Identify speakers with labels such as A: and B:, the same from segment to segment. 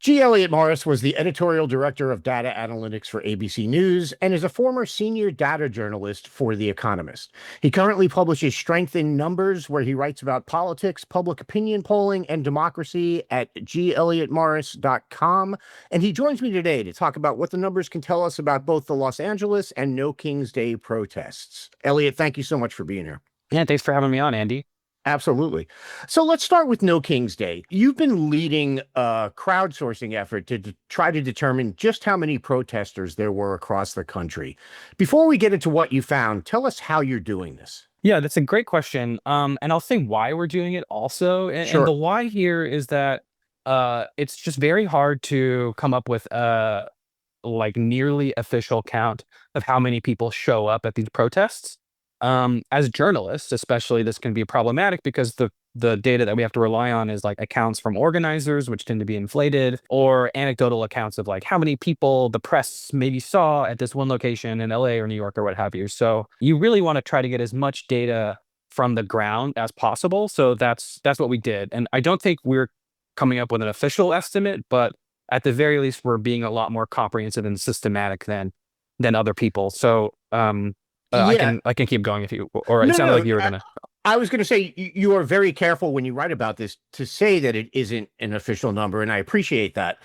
A: G. Elliott Morris was the editorial director of data analytics for ABC News and is a former senior data journalist for The Economist. He currently publishes Strength in Numbers, where he writes about politics, public opinion polling, and democracy at gelliottmorris.com. And he joins me today to talk about what the numbers can tell us about both the Los Angeles and No King's Day protests. Elliott, thank you so much for being here.
B: Yeah, thanks for having me on, Andy.
A: Absolutely. So let's start with No King's Day. You've been leading a crowdsourcing effort to try to determine just how many protesters there were across the country. Before we get into what you found, tell us how you're doing this.
B: Yeah, that's a great question. And I'll say why we're doing it also. And the
A: Sure.
B: why here is that it's just very hard to come up with a like nearly official count of how many people show up at these protests. As journalists, especially, this can be problematic because the data that we have to rely on is like accounts from organizers, which tend to be inflated, or anecdotal accounts of like how many people the press maybe saw at this one location in LA or New York or what have you. So you really want to try to get as much data from the ground as possible. So that's what we did. And I don't think we're coming up with an official estimate, but at the very least, we're being a lot more comprehensive and systematic than other people. So I
A: Yeah.
B: can keep going if you, or it
A: No,
B: sounded
A: no.
B: like you were gonna.
A: I was going to say you are very careful when you write about this to say that it isn't an official number, and I appreciate that.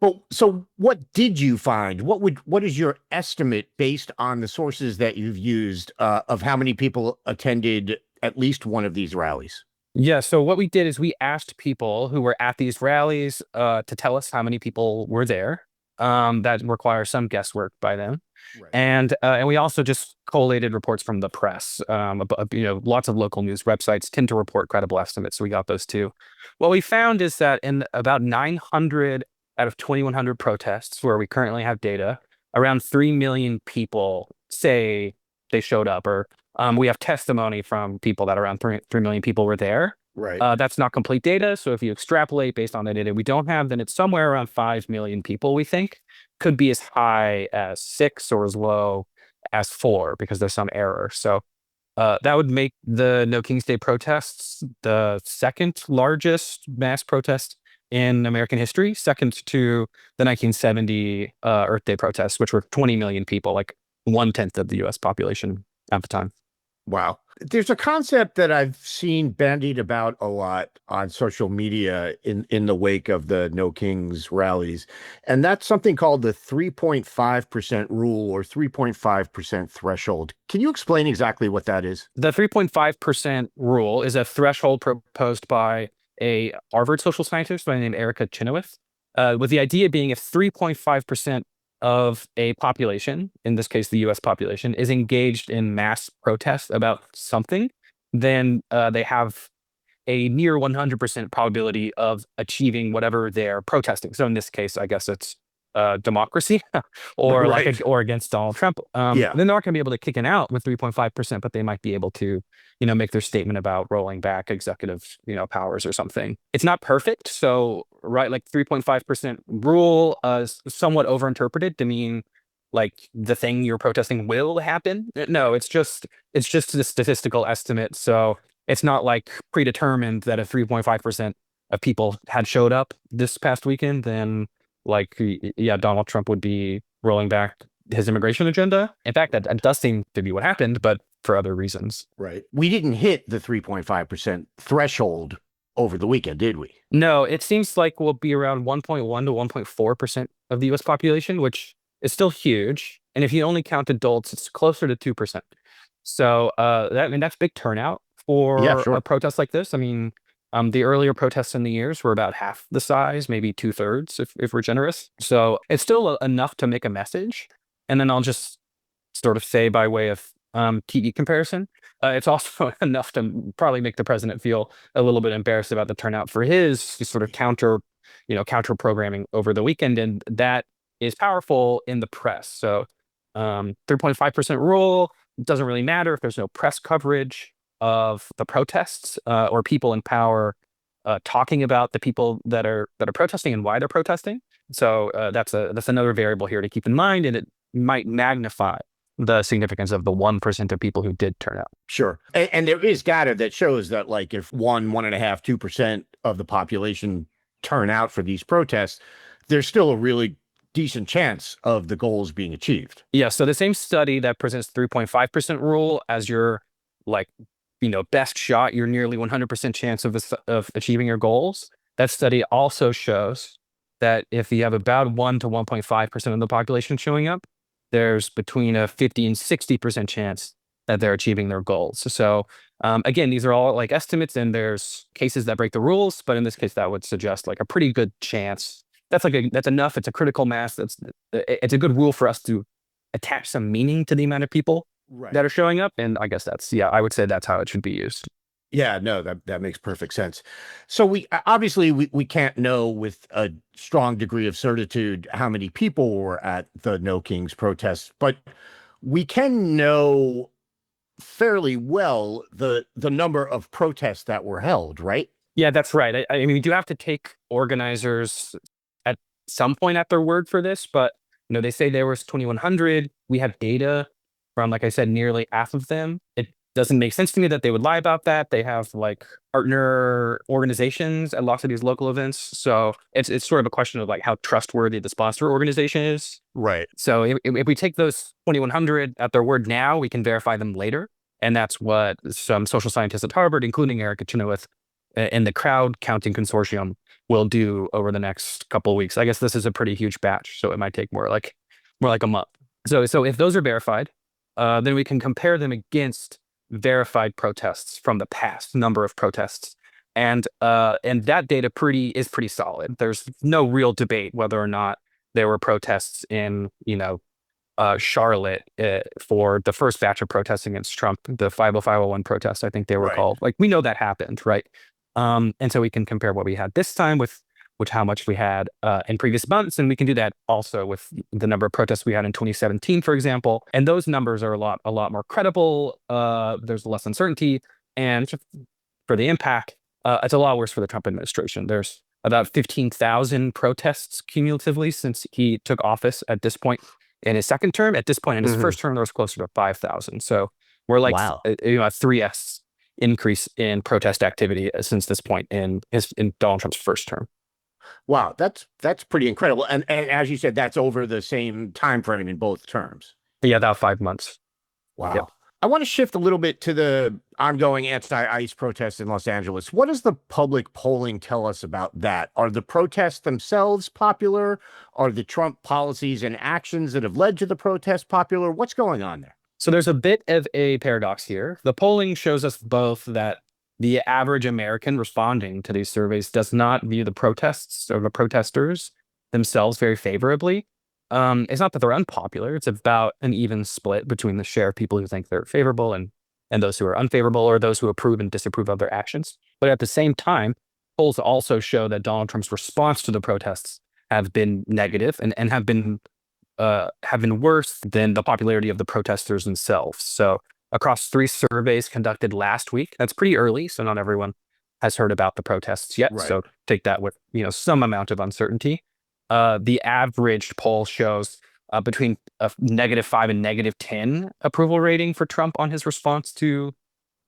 A: But so what did you find? What is your estimate based on the sources that you've used of how many people attended at least one of these rallies?
B: Yeah, so what we did is we asked people who were at these rallies to tell us how many people were there. That requires some guesswork by them.
A: Right.
B: And we also just collated reports from the press. Lots of local news websites tend to report credible estimates, so we got those too. What we found is that in about 900 out of 2,100 protests where we currently have data, around 3 million people say they showed up, or we have testimony from people that around 3 million people were there.
A: Right.
B: That's not complete data. So if you extrapolate based on the data we don't have, then it's somewhere around 5 million people, we think. Could be as high as 6 or as low as 4 because there's some error. So that would make the No King's Day protests the second largest mass protest in American history, second to the 1970 Earth Day protests, which were 20 million people, like 1/10 of the US population at the time.
A: Wow. There's a concept that I've seen bandied about a lot on social media in the wake of the No Kings rallies, and that's something called the 3.5% rule or 3.5% threshold. Can you explain exactly what that is?
B: The 3.5% rule is a threshold proposed by a Harvard social scientist by the name Erica Chenoweth, with the idea being if 3.5% of a population, in this case the US population, is engaged in mass protests about something, then they have a near 100% probability of achieving whatever they're protesting. So in this case, I guess it's democracy or
A: Right.
B: or against Donald Trump.
A: Yeah.
B: Then they're not going to be able to kick it out with 3.5%, but they might be able to, make their statement about rolling back executive, powers or something. It's not perfect. So, right, like 3.5% rule is somewhat overinterpreted to mean like the thing you're protesting will happen. No, it's just a statistical estimate. So it's not like predetermined that if 3.5% of people had showed up this past weekend, then yeah, Donald Trump would be rolling back his immigration agenda. In fact, that does seem to be what happened, but for other reasons.
A: Right. We didn't hit the 3.5% threshold over the weekend, did we?
B: No, it seems like we'll be around 1.1 to 1.4% of the US population, which is still huge. And if you only count adults, it's closer to 2%. So that's big turnout
A: Yeah,
B: for a
A: sure.
B: protest like this. I mean, the earlier protests in the years were about half the size, maybe 2/3 if we're generous. So it's still enough to make a message. And then I'll just sort of say by way of TV comparison, it's also enough to probably make the president feel a little bit embarrassed about the turnout for his sort of counter programming over the weekend. And that is powerful in the press. So 3.5% rule doesn't really matter if there's no press coverage of the protests or people in power talking about the people that are protesting and why they're protesting. So that's another variable here to keep in mind, and it might magnify the significance of the 1% of people who did turn out.
A: Sure. And there is data that shows that, like, if 1.5, 2% of the population turn out for these protests, there's still a really decent chance of the goals being achieved.
B: Yeah. So the same study that presents 3.5% rule as your like, best shot, your nearly 100% chance of achieving your goals. That study also shows that if you have about 1 to 1.5% of the population showing up, there's between a 50 and 60% chance that they're achieving their goals. So again, these are all like estimates, and there's cases that break the rules, but in this case, that would suggest like a pretty good chance. That's enough. It's a critical mass. It's a good rule for us to attach some meaning to the amount of people
A: Right.
B: that are showing up. And I guess I would say that's how it should be used.
A: Yeah, no, that makes perfect sense. So we obviously we can't know with a strong degree of certitude how many people were at the No Kings protests, but we can know fairly well the number of protests that were held, right?
B: Yeah, that's right. I mean, we do have to take organizers at some point at their word for this, but they say there was 2,100. We have data from, like I said, nearly half of them. It doesn't make sense to me that they would lie about that. They have like partner organizations at lots of these local events, so it's sort of a question of like how trustworthy the sponsor organization is.
A: Right.
B: So if we take those 2,100 at their word now, we can verify them later. And that's what some social scientists at Harvard, including Erica Chenoweth, and the crowd counting consortium will do over the next couple of weeks. I guess this is a pretty huge batch, so it might take more like a month. So if those are verified, then we can compare them against verified protests from the past number of protests, and that data is pretty solid. There's no real debate whether or not there were protests in Charlotte for the first batch of protests against Trump, the 50501 protests, I think they were
A: Right.
B: called. Like, we know that happened, right? And so we can compare what we had this time with how much we had in previous months, and we can do that also with the number of protests we had in 2017, for example. And those numbers are a lot more credible. There's less uncertainty, and for the impact, it's a lot worse for the Trump administration. There's about 15,000 protests cumulatively since he took office at this point in his second term. At this point in his first term, there was closer to 5,000. So we're like
A: Wow.
B: a 3x increase in protest activity since this point in Donald Trump's first term.
A: Wow, that's pretty incredible. And as you said, that's over the same time frame in both terms.
B: Yeah, about 5 months.
A: Wow.
B: Yep.
A: I want to shift a little bit to the ongoing anti-ICE protests in Los Angeles. What does the public polling tell us about that? Are the protests themselves popular? Are the Trump policies and actions that have led to the protests popular? What's going on there?
B: So there's a bit of a paradox here. The polling shows us both that the average American responding to these surveys does not view the protests or the protesters themselves very favorably. It's not that they're unpopular. It's about an even split between the share of people who think they're favorable and those who are unfavorable, or those who approve and disapprove of their actions. But at the same time, polls also show that Donald Trump's response to the protests have been negative and have been worse than the popularity of the protesters themselves. So across 3 surveys conducted last week, that's pretty early, so not everyone has heard about the protests yet.
A: Right.
B: So take that with some amount of uncertainty. The average poll shows between a -5 and -10 approval rating for Trump on his response to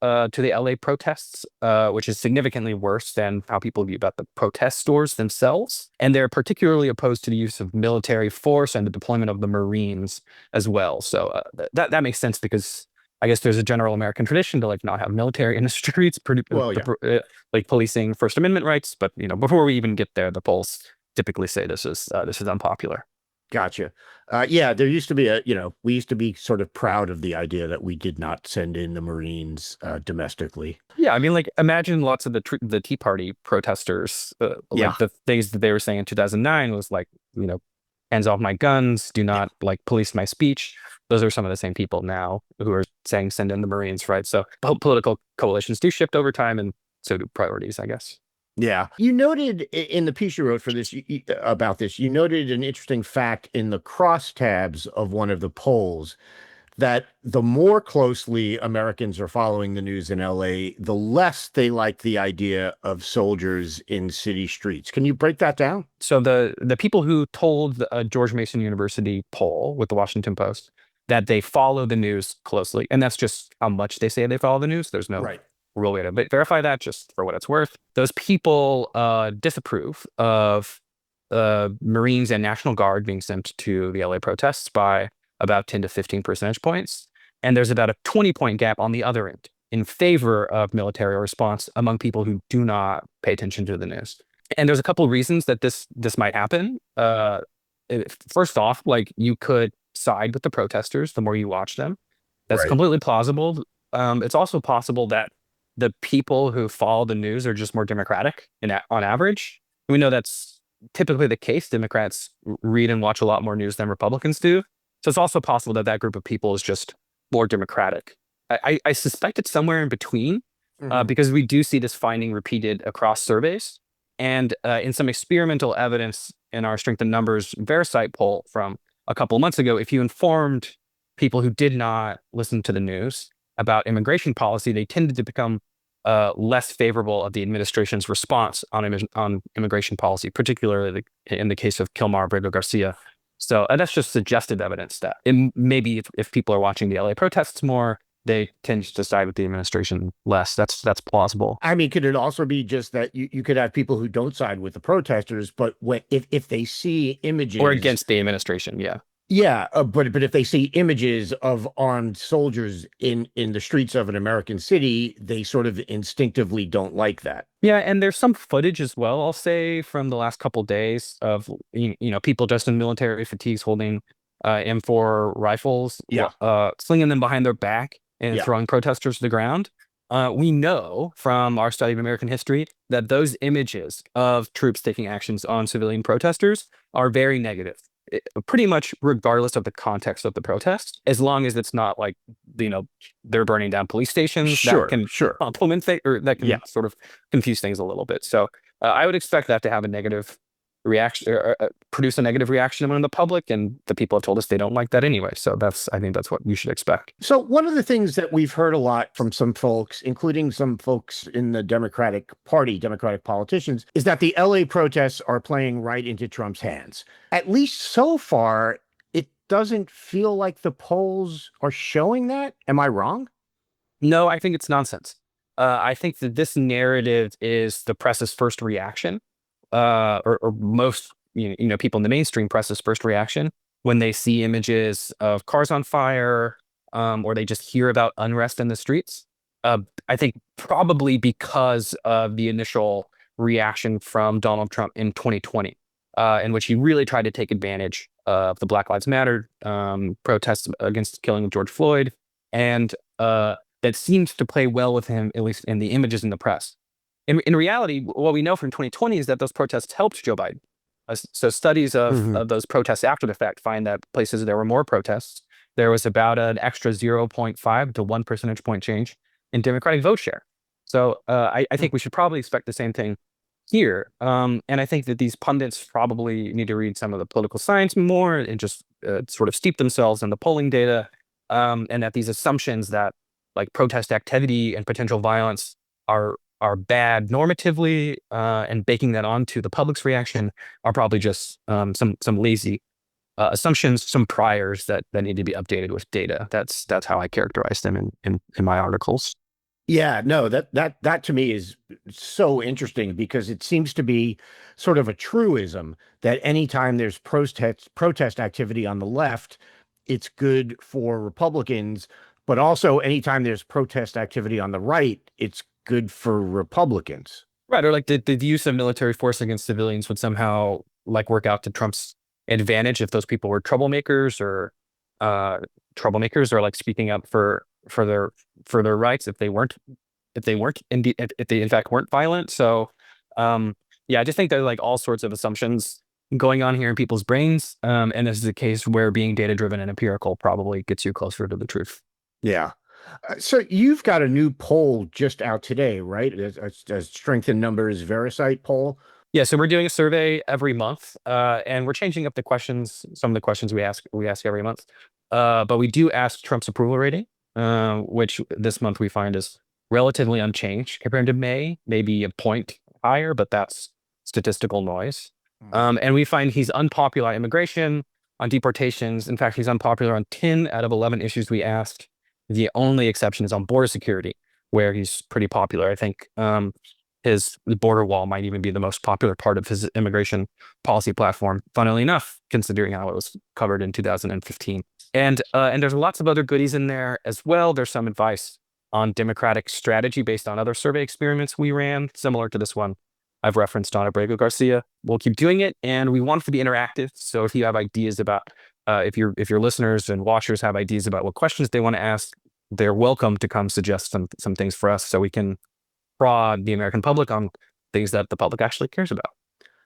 B: the LA protests, which is significantly worse than how people view about the protesters themselves. And they're particularly opposed to the use of military force and the deployment of the Marines as well. So that makes sense, because I guess there's a general American tradition to like not have military in the streets,
A: Well, yeah.
B: like policing First Amendment rights. But before we even get there, the polls typically say this is unpopular.
A: Gotcha. Yeah, there used to be we used to be sort of proud of the idea that we did not send in the Marines domestically.
B: Yeah, I mean, like, imagine lots of the Tea Party protesters,
A: Yeah.
B: like the things that they were saying in 2009 was like, hands off my guns, do not like police my speech. Those are some of the same people now who are saying send in the Marines, right? So political coalitions do shift over time, and so do priorities, I guess.
A: Yeah. You noted in the piece you wrote for this about this, you noted an interesting fact in the crosstabs of one of the polls that the more closely Americans are following the news in LA, the less they like the idea of soldiers in city streets. Can you break that down?
B: So the people who told the George Mason University poll with the Washington Post that they follow the news closely, and that's just how much they say they follow the news. There's no
A: Right.
B: real way to verify that, just for what it's worth. Those people disapprove of Marines and National Guard being sent to the LA protests by about 10 to 15 percentage points. And there's about a 20-point gap on the other end in favor of military response among people who do not pay attention to the news. And there's a couple of reasons that this might happen. First off, like, you could side with the protesters the more you watch them. That's
A: Right.
B: completely plausible. It's also possible that the people who follow the news are just more democratic on average. We know that's typically the case. Democrats read and watch a lot more news than Republicans do. So it's also possible that that group of people is just more democratic. I suspect it's somewhere in between,
A: Mhm.
B: because we do see this finding repeated across surveys. And in some experimental evidence in our Strength in Numbers Verisight poll from a couple of months ago, if you informed people who did not listen to the news about immigration policy, they tended to become less favorable of the administration's response on immigration policy, particularly in the case of Kilmar Abrego Garcia. So that's just suggestive evidence that maybe if people are watching the LA protests more, they tend to side with the administration less. That's plausible.
A: I mean, could it also be just that you could have people who don't side with the protesters, but if they see images
B: Or against the administration, yeah.
A: Yeah, but if they see images of armed soldiers in the streets of an American city, they sort of instinctively don't like that.
B: Yeah, and there's some footage as well, I'll say, from the last couple days of people dressed in military fatigues holding M4 rifles,
A: Yeah,
B: slinging them behind their back and
A: yeah.
B: throwing protesters to the ground. We know from our study of American history that those images of troops taking actions on civilian protesters are very negative. Pretty much regardless of the context of the protest, as long as it's not like, they're burning down police stations, that
A: Sure,
B: can
A: sure.
B: complement or that
A: Yeah.
B: can sort of confuse things a little bit. So I would expect that to have a negative reaction, or produce a negative reaction among the public, and the people have told us they don't like that anyway. So I think that's what we should expect.
A: So one of the things that we've heard a lot from some folks, including some folks in the Democratic Party, Democratic politicians, is that the LA protests are playing right into Trump's hands. At least so far, it doesn't feel like the polls are showing that. Am I wrong?
B: No, I think it's nonsense. I think that this narrative is the press's first reaction, or most people in the mainstream press's first reaction when they see images of cars on fire, or they just hear about unrest in the streets. I think probably because of the initial reaction from Donald Trump in 2020, in which he really tried to take advantage of the Black Lives Matter protests against the killing of George Floyd, and that seems to play well with him, at least in the images in the press. In reality, what we know from 2020 is that those protests helped Joe Biden. So studies of those protests after the fact find that places there were more protests, there was about an extra 0.5 to 1 percentage point change in Democratic vote share. So I think we should probably expect the same thing here. And I think that these pundits probably need to read some of the political science more and just sort of steep themselves in the polling data, and that these assumptions that like protest activity and potential violence are bad normatively, and baking that onto the public's reaction are probably just some lazy assumptions, some priors that need to be updated with data. That's how I characterize them in my articles.
A: Yeah, no, that to me is so interesting because it seems to be sort of a truism that anytime there's protest activity on the left, it's good for Republicans, but also anytime there's protest activity on the right, it's good for Republicans.
B: Right, or like the use of military force against civilians would somehow like work out to Trump's advantage if those people were troublemakers, or like speaking up for their rights if they weren't indeed, if they in fact weren't violent. So yeah, I just think there are like all sorts of assumptions going on here in people's brains, and this is a case where being data driven and empirical probably gets you closer to the truth.
A: Yeah. So you've got a new poll just out today, right? A Strength in Numbers Verisight poll.
B: Yeah, so we're doing a survey every month, and we're changing up the questions. Some of the questions we ask every month, but we do ask Trump's approval rating, which this month we find is relatively unchanged compared to May, maybe a point higher, but that's statistical noise. And we find he's unpopular on immigration, on deportations. In fact, he's unpopular on 10 out of 11 issues we asked. The only exception is on border security, where he's pretty popular. I think his border wall might even be the most popular part of his immigration policy platform, funnily enough, considering how it was covered in 2015. And there's lots of other goodies in there as well. There's some advice on Democratic strategy based on other survey experiments we ran, similar to this one I've referenced on Abrego Garcia. We'll keep doing it, and we want it to be interactive. So if you have ideas about, if your listeners and watchers have ideas about what questions they want to ask, they're welcome to come suggest some things for us so we can prod the American public on things that the public actually cares about.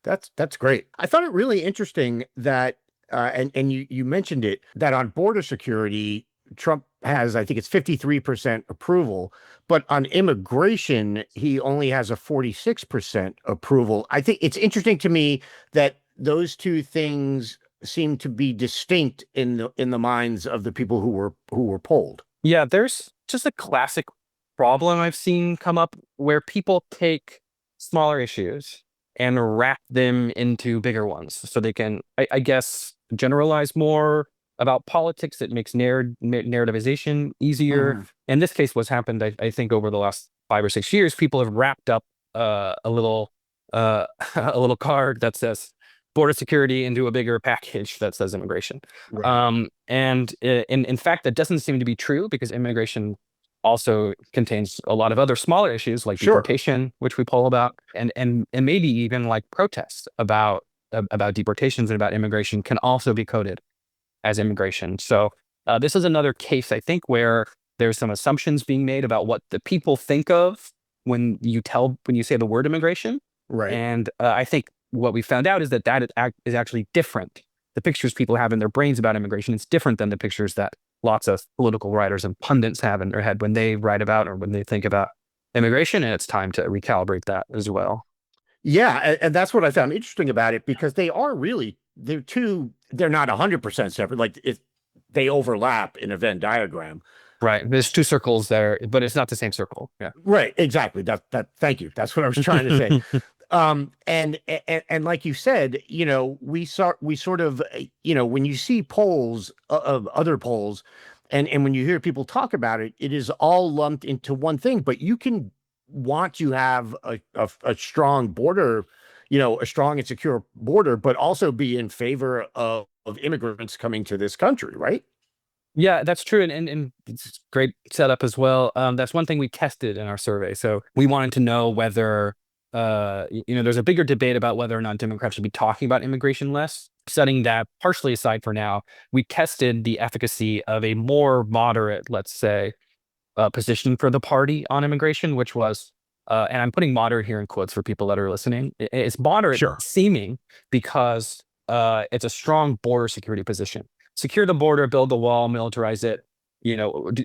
A: That's great. I found it really interesting that, and you mentioned it, that on border security, Trump has, I think it's 53% approval, but on immigration, he only has a 46% approval. I think it's interesting to me that those two things seem to be distinct in the minds of the people who were polled.
B: Yeah, there's just a classic problem I've seen come up where people take smaller issues and wrap them into bigger ones so they can, I guess, generalize more about politics. It makes narrativization easier. In this case, what's happened, I think, over the last 5 or 6 years, people have wrapped up a little a little card that says border security into a bigger package that says immigration.
A: Right.
B: And in fact, that doesn't seem to be true, because immigration also contains a lot of other smaller issues like
A: Sure.
B: deportation, which we poll about, and maybe even like protests about deportations and about immigration can also be coded as immigration. So this is another case, I think, where there's some assumptions being made about what the people think of when you say the word immigration.
A: Right.
B: And I think what we found out is that is actually different. The pictures people have in their brains about immigration is different than the pictures that lots of political writers and pundits have in their head when they write about or when they think about immigration. And it's time to recalibrate that as well.
A: Yeah, and that's what I found interesting about it, because they're not 100% separate. Like they overlap in a Venn diagram.
B: Right. There's two circles there, but it's not the same circle. Yeah.
A: Right. Exactly. Thank you. That's what I was trying to say. And like you said, we sort of, when you see polls of other polls, and when you hear people talk about it, it is all lumped into one thing. But you can want to have a strong border, a strong and secure border, but also be in favor of immigrants coming to this country, right?
B: Yeah, that's true. And it's great setup as well. That's one thing we tested in our survey. So we wanted to know whether, there's a bigger debate about whether or not Democrats should be talking about immigration less. Setting that partially aside for now, we tested the efficacy of a more moderate, let's say, position for the party on immigration, which was, and I'm putting moderate here in quotes for people that are listening. It's moderate seeming because it's a strong border security position. Secure the border, build the wall, militarize it,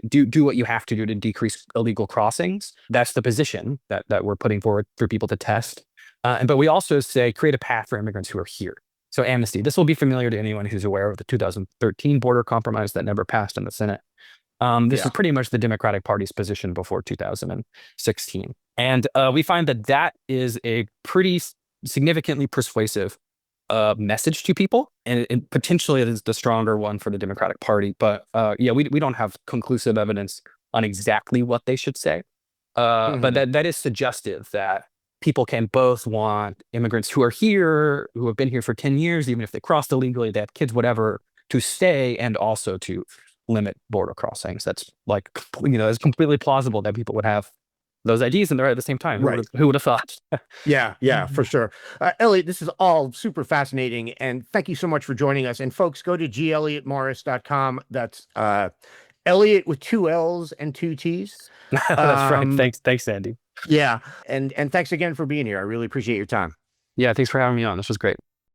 B: do what you have to do to decrease illegal crossings. That's the position that we're putting forward for people to test. But we also say create a path for immigrants who are here. So amnesty. This will be familiar to anyone who's aware of the 2013 border compromise that never passed in the Senate. This is pretty much the Democratic Party's position before 2016. And we find that is a pretty significantly persuasive message to people, and potentially it is the stronger one for the Democratic Party. But we don't have conclusive evidence on exactly what they should say. But that is suggestive that people can both want immigrants who are here, who have been here for 10 years, even if they crossed illegally, they have kids, whatever, to stay, and also to limit border crossings. That's it's completely plausible that people would have those ideas and they're at the same time.
A: Right.
B: Who would have thought?
A: Yeah, for sure. Elliott, this is all super fascinating, and thank you so much for joining us. And folks, go to gelliotmorris.com. That's Elliott with 2 L's and 2 T's.
B: That's right. Thanks, Andy.
A: Yeah, and thanks again for being here. I really appreciate your time.
B: Yeah, thanks for having me on. This was great.